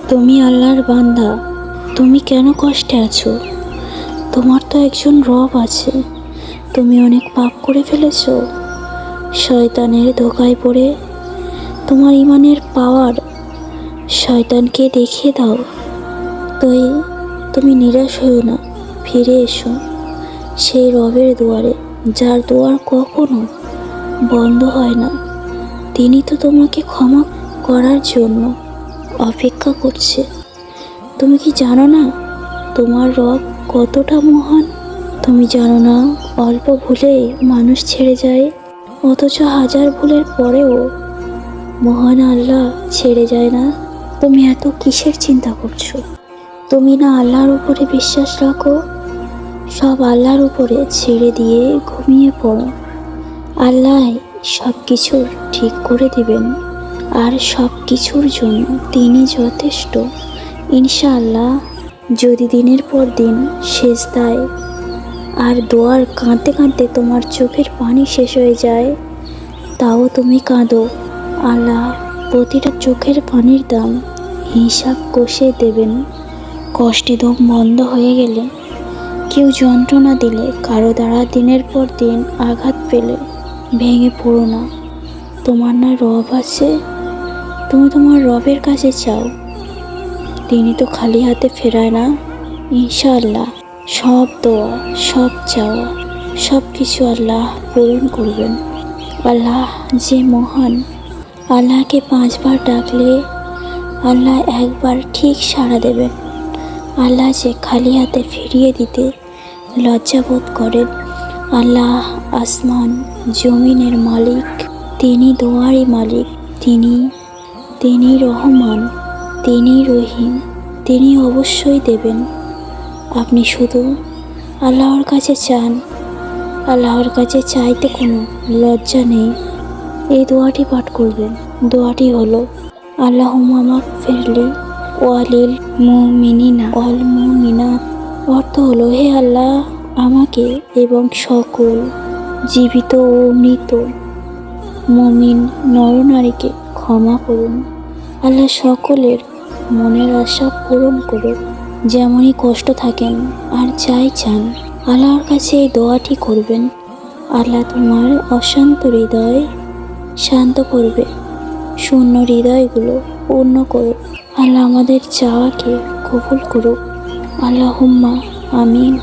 তুমি আল্লাহর বান্দা, তুমি কেন কষ্টে আছো? তোমার তো একজন রব আছে। তুমি অনেক পাপ করে ফেলেছো, শয়তানের ধোকায় পড়ে। তোমার ইমানের পাওয়ার শয়তানকে দেখিয়ে দাও। তাই তুমি নিরাশ হও না, ফিরে এসো সেই রবের দুয়ারে, যার দুয়ার কখনো বন্ধ হয় না। তিনি তো তোমাকে ক্ষমা করার জন্য অপেক্ষা করছে। তুমি কি জানো না তোমার রব কতটা মহান? তুমি জানো না অল্প ভুলেই মানুষ ছেড়ে যায়, অথচ হাজার ভুলের পরেও মহান আল্লাহ ছেড়ে যায় না। তুমি এত কিসের চিন্তা করছো? তুমি না আল্লাহর উপরে বিশ্বাস রাখো? সব আল্লাহর উপরে ছেড়ে দিয়ে ঘুমিয়ে পড়ো। আল্লাহ সব কিছুর ঠিক করে দিবেন, আর সব কিছুর জন্য তিনি যথেষ্ট। ইনশাআল্লাহ। যদি দিনের পর দিন সেজদায় আর দোয়ার কাঁদতে কাঁদতে তোমার চোখের পানি শেষ হয়ে যায়, তাও তুমি কাঁদো, আল্লাহ প্রতিটা চোখের পানির দাম হিসাব কষে দেবেন। কষ্টে দম বন্ধ হয়ে গেলে, কেউ যন্ত্রণা দিলে, কারো দ্বারা দিনের পর দিন আঘাত পেলে ভেঙে পড়ো না। তোমার না রব আছে, তুমি তোমার রবের কাছে চাও। তিনি তো খালি হাতে ফেরায় না। ইনশাআল্লাহ সব দোয়া, সব চাওয়া, সব কিছু আল্লাহ পূরণ করবেন। আল্লাহ যে মহান, আল্লাহকে 5 বার ডাকলে আল্লাহ একবার ঠিক সাড়া দেবেন। আল্লাহ যে খালি হাতে ফিরিয়ে দিতে লজ্জাবোধ করেন। আল্লাহ আসমান জমিনের মালিক, তিনি দোয়ারই মালিক। তিনি রহমান, তিনি রহিম, তিনি অবশ্যই দেবেন। আপনি শুধু আল্লাহর কাছে চান। আল্লাহর কাছে চাইতে কোনো লজ্জা নেই। এই দোয়াটি পাঠ করবেন। দোয়াটি হলো আল্লাহুম্মা মাগফিরলি ওয়ালিল মুমিনিনা ওয়াল মুমিনাত। অর্থ হলো, হে আল্লাহ আমাকে এবং সকল জীবিত ও মৃত মুমিন নরনারীকে ক্ষমা করুন। আল্লাহ সকলের মনের আশা পূরণ করুন, যেমনই কষ্ট থাকেন আর যাই চান আল্লাহর কাছে এই দোয়াটি করবেন। আল্লাহ তোমার অশান্ত হৃদয় শান্ত করবে, শূন্য হৃদয়গুলো পূর্ণ করুক। আল্লাহ আমাদের চাওয়াকে কবুল করুক। আল্লাহুম্মা আমিন।